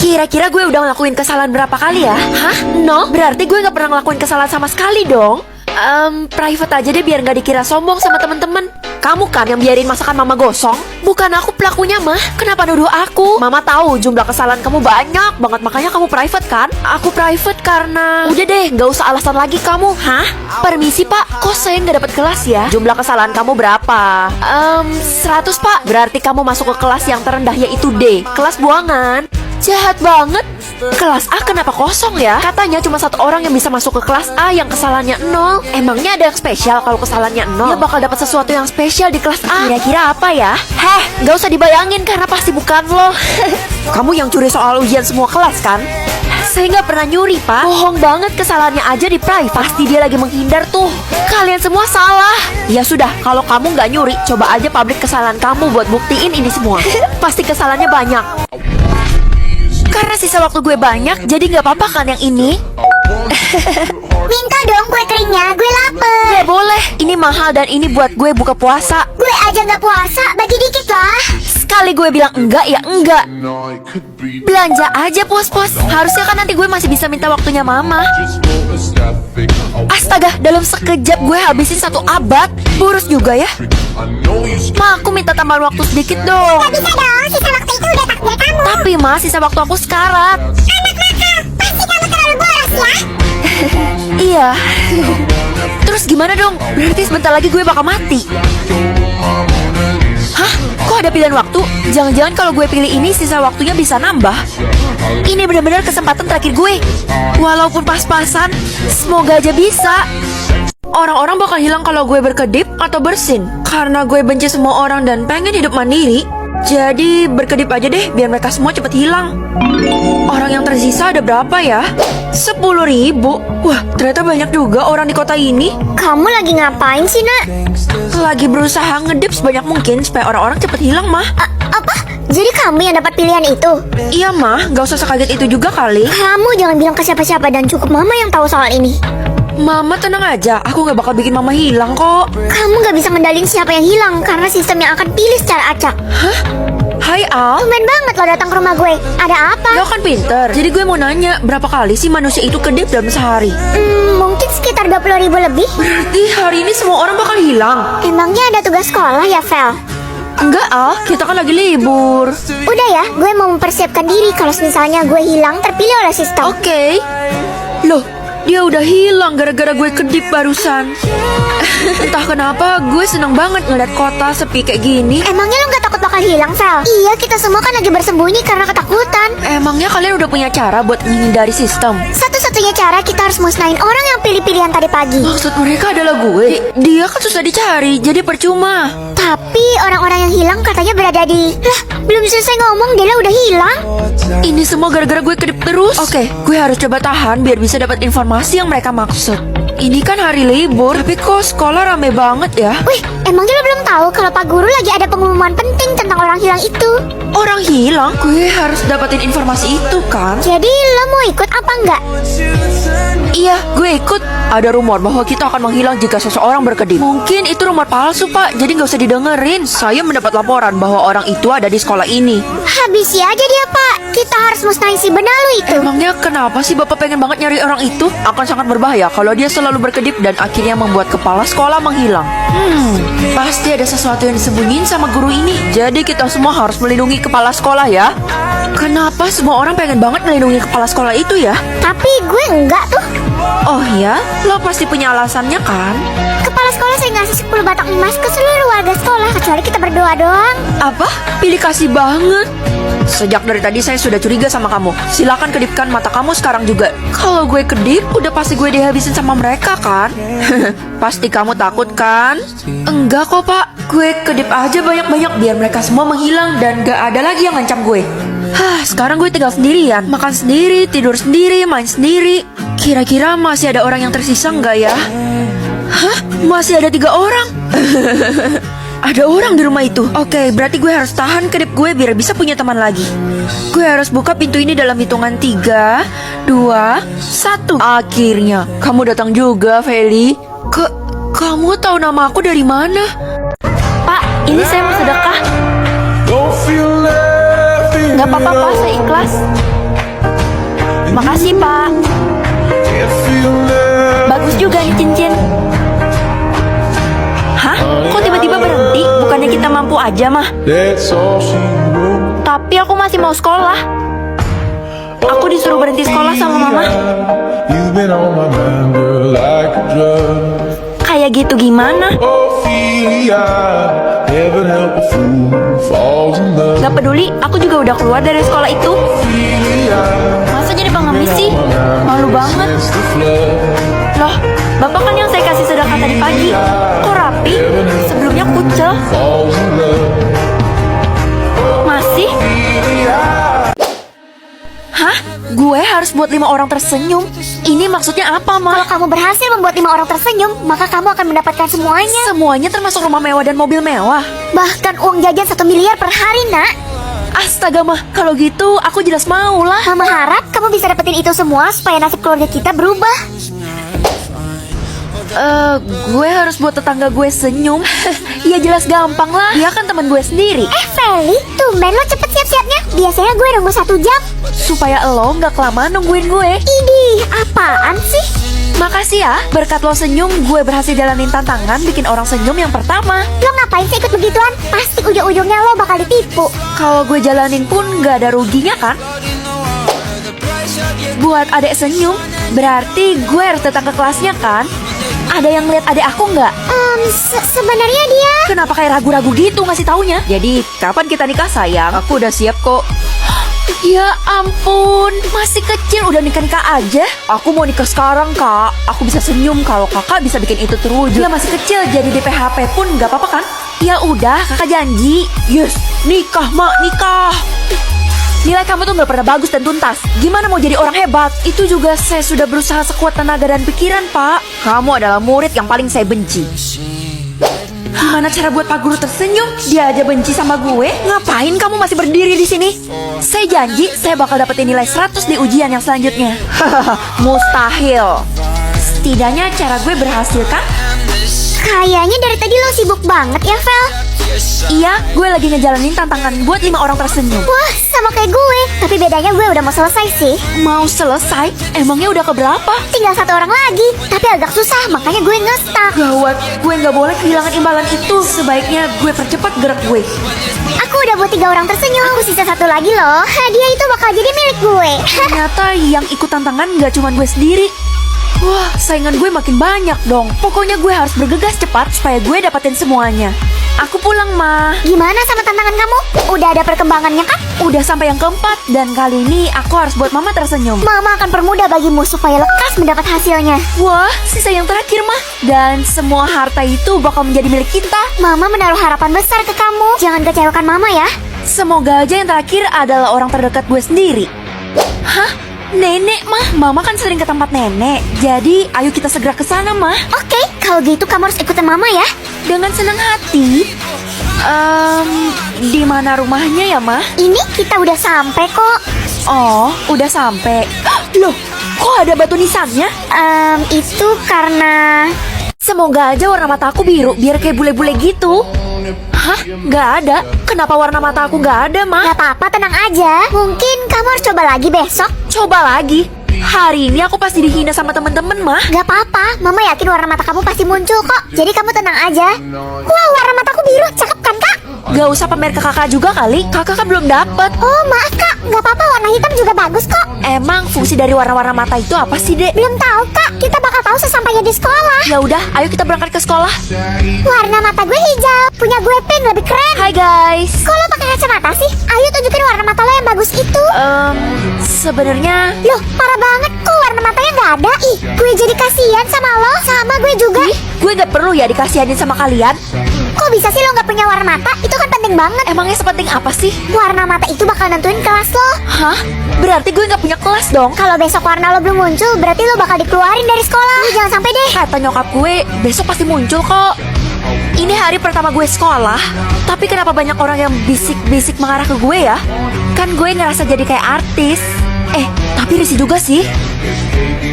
Kira-kira gue udah ngelakuin kesalahan berapa kali ya? Hah? No? Berarti gue gak pernah ngelakuin kesalahan sama sekali dong. Private aja deh biar gak dikira sombong sama temen-temen. Kamu kan yang biarin masakan mama gosong? Bukan aku pelakunya, mah. Kenapa nuduh aku? Mama tahu jumlah kesalahan kamu banyak banget, makanya kamu private kan? Aku private karena... Udah deh, gak usah alasan lagi kamu. Hah? Permisi pak, kok saya gak dapat kelas ya? Jumlah kesalahan kamu berapa? 100 pak. Berarti kamu masuk ke kelas yang terendah yaitu D, kelas buangan. Jahat banget. Kelas A kenapa kosong ya? Katanya cuma satu orang yang bisa masuk ke kelas A yang kesalahannya 0. Emangnya ada yang spesial kalau kesalahannya 0? Ya bakal dapat sesuatu yang spesial di kelas A. Kira-kira apa ya? Heh, gak usah dibayangin karena pasti bukan lo. Kamu yang curi soal ujian semua kelas kan? Saya gak pernah nyuri pak. Bohong banget, kesalahannya aja di private. Pasti dia lagi menghindar tuh. Kalian semua salah. Ya sudah, kalau kamu gak nyuri, coba aja publik kesalahan kamu buat buktiin ini semua. Pasti kesalahannya banyak. Karena sisa waktu gue banyak, jadi gak apa-apa kan yang ini? Minta dong kue keringnya, gue lapar. Gak boleh, ini mahal dan ini buat gue buka puasa. Gue aja gak puasa, bagi dikit lah. Sekali gue bilang enggak, ya enggak. Belanja aja pos-pos. Harusnya kan nanti gue masih bisa minta waktunya mama. Astaga, dalam sekejap gue habisin 1 abad. Boros juga ya. Ma, aku minta tambahan waktu sedikit dong. Gak bisa dong, sisa waktu itu udah takdir kamu. Tapi ma, sisa waktu aku sekarat. Anak nakal, pasti kamu terlalu boros ya. Iya. Terus gimana dong? Berarti sebentar lagi gue bakal mati. Hah? Kok ada pilihan waktu? Jangan-jangan kalau gue pilih ini sisa waktunya bisa nambah. Ini benar-benar kesempatan terakhir gue. Walaupun pas-pasan, semoga aja bisa. Orang-orang bakal hilang kalau gue berkedip atau bersin. Karena gue benci semua orang dan pengen hidup mandiri. Jadi berkedip aja deh biar mereka semua cepet hilang. Orang yang tersisa ada berapa ya? 10.000. Wah, ternyata banyak juga orang di kota ini. Kamu lagi ngapain sih nak? Lagi berusaha ngedip sebanyak mungkin supaya orang-orang cepet hilang mah. Apa? Jadi kamu yang dapat pilihan itu? Iya mah, gak usah sekaget itu juga kali. Kamu jangan bilang ke siapa-siapa dan cukup mama yang tahu soal ini. Mama tenang aja, aku gak bakal bikin mama hilang kok. Kamu gak bisa ngendalin siapa yang hilang karena sistem yang akan pilih secara acak. Hah? Hai Al. Tumben banget lo datang ke rumah gue. Ada apa? Lo kan pinter, jadi gue mau nanya, berapa kali sih manusia itu kedip dalam sehari? Mungkin sekitar 20.000 lebih. Berarti hari ini semua orang bakal hilang. Emangnya ada tugas sekolah ya, Vel? Enggak Al, kita kan lagi libur. Udah ya, gue mau mempersiapkan diri kalau misalnya gue hilang terpilih oleh sistem. Oke. Loh, dia udah hilang gara-gara gue kedip barusan. Entah kenapa gue seneng banget ngeliat kota sepi kayak gini. Emangnya lo gak takut bakal hilang, Vel? Iya, kita semua kan lagi bersembunyi karena ketakutan. Emangnya kalian udah punya cara buat menghindari sistem? Satu-satunya cara kita harus musnahin orang yang pilih-pilihan tadi pagi. Maksud mereka adalah gue? Dia kan susah dicari, jadi percuma. Tapi orang-orang yang hilang katanya berada di... Lah, belum selesai ngomong, Dela udah hilang. Ini semua gara-gara gue kedip terus. Oke, gue harus coba tahan biar bisa dapat informasi yang mereka maksud. Ini kan hari libur, tapi kok sekolah rame banget ya? Wih, emangnya lo belum tahu kalau Pak Guru lagi ada pengumuman penting tentang orang hilang itu? Orang hilang? Gue harus dapatin informasi itu kan? Jadi lo mau ikut apa enggak? Iya, gue ikut. Ada rumor bahwa kita akan menghilang jika seseorang berkedip. Mungkin itu rumor palsu, Pak. Jadi nggak usah didengerin. Saya mendapat laporan bahwa orang itu ada di sekolah ini. Habisi aja dia, Pak. Kita harus musnahin si benalu itu. Emangnya kenapa sih Bapak pengen banget nyari orang itu? Akan sangat berbahaya kalau dia selalu berkedip dan akhirnya membuat kepala sekolah menghilang. Pasti ada sesuatu yang disembunyiin sama guru ini. Jadi kita semua harus melindungi kepala sekolah ya. Kenapa semua orang pengen banget melindungi kepala sekolah itu ya? Tapi gue enggak tuh. Oh ya? Lo pasti punya alasannya kan? Kepala sekolah saya ngasih 10 batang emas ke seluruh warga sekolah kecuali kita berdua doang. Apa? Pilih kasih banget. Sejak dari tadi saya sudah curiga sama kamu. Silakan kedipkan mata kamu sekarang juga. Kalau gue kedip, udah pasti gue dihabisin sama mereka kan? Pasti kamu takut kan? Enggak kok pak, gue kedip aja banyak-banyak biar mereka semua menghilang dan gak ada lagi yang ngancam gue. Sekarang gue tinggal sendirian. Makan sendiri, tidur sendiri, main sendiri. Kira-kira masih ada orang yang tersisa nggak ya? Hah? Masih ada 3 orang? Ada orang di rumah itu. Oke, berarti gue harus tahan kedip gue biar bisa punya teman lagi. Gue harus buka pintu ini dalam hitungan 3, 2, 1. Akhirnya, kamu datang juga, Feli. Kamu tahu nama aku dari mana? Pak, ini saya mau sedekah. Gak apa-apa, Pak, saya ikhlas. Makasih, Pak. Bagus juga nih cincin. Hah? Kok tiba-tiba berhenti? Bukannya kita mampu aja, mah? Tapi aku masih mau sekolah. Aku disuruh berhenti sekolah sama mama. Kayak gitu gimana? Gak peduli, aku juga udah keluar dari sekolah itu. Masa jadi pengemis sih? Malu banget. Loh, bapak kan yang saya kasih sedekah tadi pagi. Kok rapi? Sebelumnya kucel. Masih? Hah? Gue harus buat 5 orang tersenyum? Ini maksudnya apa, Ma? Kalau kamu berhasil membuat 5 orang tersenyum, maka kamu akan mendapatkan semuanya. Semuanya termasuk rumah mewah dan mobil mewah. Bahkan uang jajan 1 miliar per hari, nak. Astaga, mah, kalau gitu aku jelas mau lah. Mama harap kamu bisa dapetin itu semua supaya nasib keluarga kita berubah. Gue harus buat tetangga gue senyum. Ya jelas gampang lah. Dia kan teman gue sendiri. Feli, tumben lo cepet siap-siapnya. Biasanya gue nunggu 1 jam. Supaya lo nggak kelamaan nungguin gue. Idih, apaan sih? Makasih ya, berkat lo senyum, gue berhasil jalanin tantangan bikin orang senyum yang pertama. Lo ngapain sih ikut begituan? Pasti ujung-ujungnya lo bakal ditipu. Kalau gue jalanin pun nggak ada ruginya kan? Buat adek senyum, berarti gue harus datang ke kelasnya kan? Ada yang lihat adek aku nggak? Sebenarnya dia... Kenapa kayak ragu-ragu gitu ngasih taunya? Jadi, kapan kita nikah sayang? Aku udah siap kok. Ya ampun, masih kecil udah nikah-nikah aja. Aku mau nikah sekarang, Kak. Aku bisa senyum kalau kakak bisa bikin itu terwujud. Dia masih kecil, jadi di PHP pun nggak apa-apa kan? Ya udah, kakak janji. Yes, nikah, Mak, nikah. Nilai kamu tuh nggak pernah bagus dan tuntas. Gimana mau jadi orang hebat? Itu juga saya sudah berusaha sekuat tenaga dan pikiran, Pak. Kamu adalah murid yang paling saya benci. Gimana cara buat Pak Guru tersenyum? Dia aja benci sama gue. Ngapain kamu masih berdiri di sini? Saya janji saya bakal dapetin nilai 100 di ujian yang selanjutnya. Mustahil. Setidaknya cara gue berhasil kan? Kayaknya dari tadi lo sibuk banget ya, Vel. Iya, gue lagi ngejalanin tantangan buat 5 orang tersenyum. Wah, sama kayak gue. Tapi bedanya gue udah mau selesai sih. Mau selesai? Emangnya udah keberapa? Tinggal 1 orang lagi. Tapi agak susah, makanya gue nge-stuck. Gawat, gue nggak boleh kehilangan imbalan itu. Sebaiknya gue percepat gerak gue. Aku udah buat 3 orang tersenyum. Aku sisa 1 lagi loh. Hadiah itu bakal jadi milik gue. Ternyata yang ikut tantangan nggak cuma gue sendiri. Wah, saingan gue makin banyak dong. Pokoknya gue harus bergegas cepat supaya gue dapetin semuanya. Aku pulang, Ma. Gimana sama tantangan kamu? Udah ada perkembangannya kan? Udah sampai yang keempat, dan kali ini aku harus buat Mama tersenyum. Mama akan permudah bagimu supaya lekas mendapat hasilnya. Wah, sisa yang terakhir, Ma. Dan semua harta itu bakal menjadi milik kita. Mama menaruh harapan besar ke kamu. Jangan kecewakan Mama ya. Semoga aja yang terakhir adalah orang terdekat gue sendiri. Hah? Nenek, Mah. Mama kan sering ke tempat nenek. Jadi, ayo kita segera ke sana, Mah. Oke, kalau gitu kamu harus ikutin Mama ya. Dengan senang hati. Di mana rumahnya ya, Mah? Ini kita udah sampai kok. Oh, udah sampai. Loh, kok ada batu nisannya? Itu karena... Semoga aja warna mata aku biru, biar kayak bule-bule gitu. Hah? Nggak ada? Kenapa warna mata aku nggak ada, Ma? Gak apa-apa, tenang aja. Mungkin kamu harus coba lagi besok. Coba lagi. Hari ini aku pasti dihina sama temen-temen, Ma. Gak apa-apa, Mama yakin warna mata kamu pasti muncul kok. Jadi kamu tenang aja. Wah, warna mataku biru, cakep kan, Kak? Gak usah pamer ke kakak juga kali. Kakak kan belum dapet. Oh, maaf, Kak. Gak apa-apa, warna hitam juga bagus kok. Emang fungsi dari warna-warna mata itu apa sih, Dek? Belum tahu, Kak. Kita bakal tahu sesampainya di sekolah. Ya udah, ayo kita berangkat ke sekolah. Warna mata gue hijau, punya gue pink, lebih keren. Hai guys. Kok lo pakai kacamata sih? Ayo tunjukin warna mata lo yang bagus itu. Sebenarnya Loh, parah banget. Kok warna matanya nggak ada? Ih, gue jadi kasihan sama lo. Sama gue juga. gue gak perlu ya dikasihanin sama kalian. Kok bisa sih lo nggak punya warna mata? Itu kan penting banget. Emangnya sepenting apa sih? Warna mata itu bakal nentuin kelas lo. Hah? Berarti gue gak punya kelas dong. Kalau besok warna lo belum muncul, berarti lo bakal dikeluarin dari sekolah. Jangan sampai deh. Kata nyokap gue, besok pasti muncul kok. Ini hari pertama gue sekolah, tapi kenapa banyak orang yang bisik-bisik mengarah ke gue ya? Kan gue ngerasa jadi kayak artis. Tapi risih juga sih.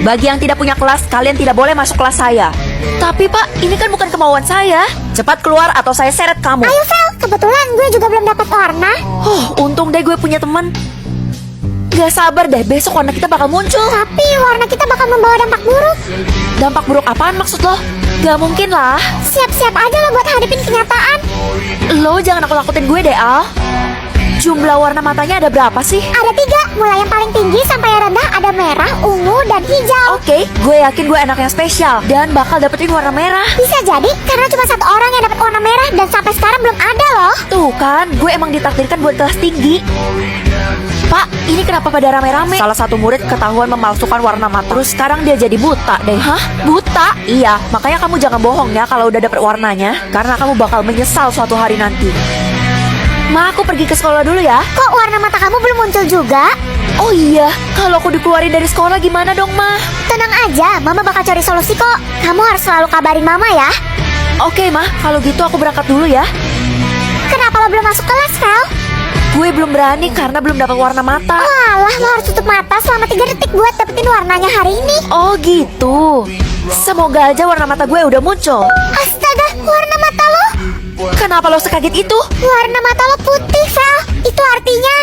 Bagi yang tidak punya kelas, kalian tidak boleh masuk kelas saya. Tapi Pak, ini kan bukan kemauan saya. Cepat keluar atau saya seret kamu. Ayo Vel, kebetulan gue juga belum dapat warna. Untung deh gue punya teman. Gak sabar deh, besok warna kita bakal muncul. Tapi warna kita bakal membawa dampak buruk. Dampak buruk apaan maksud lo? Gak mungkin lah. Siap-siap aja lo buat hadapin kenyataan. Lo jangan nakut-nakutin gue deh, Al. Jumlah warna matanya ada berapa sih? Ada 3, mulai yang paling tinggi sampai yang rendah. Ada merah, ungu, dan hijau. Oke, gue yakin gue anak yang spesial dan bakal dapetin warna merah. Bisa jadi karena cuma 1 orang yang dapat warna merah dan sampai sekarang belum ada loh. Tuh kan, gue emang ditakdirkan buat kelas tinggi. Pak, ini kenapa pada rame-rame? Salah satu murid ketahuan memalsukan warna mata. Terus sekarang dia jadi buta deh. Hah? Buta? Iya, makanya kamu jangan bohong ya kalau udah dapet warnanya. Karena kamu bakal menyesal suatu hari nanti. Ma, aku pergi ke sekolah dulu ya. Kok warna mata kamu belum muncul juga? Oh iya, kalau aku dikeluarin dari sekolah gimana dong, Ma? Tenang aja, Mama bakal cari solusi kok. Kamu harus selalu kabarin Mama ya. Oke, Ma, kalau gitu aku berangkat dulu ya. Kenapa lo belum masuk kelas, Vel? Gue belum berani karena belum dapat warna mata. Walah, lo harus tutup mata selama 3 detik buat dapetin warnanya hari ini. Oh gitu. Semoga aja warna mata gue udah muncul. Astaga, warna mata lo? Kenapa lo sekaget itu? Warna mata lo putih, Vel. Itu artinya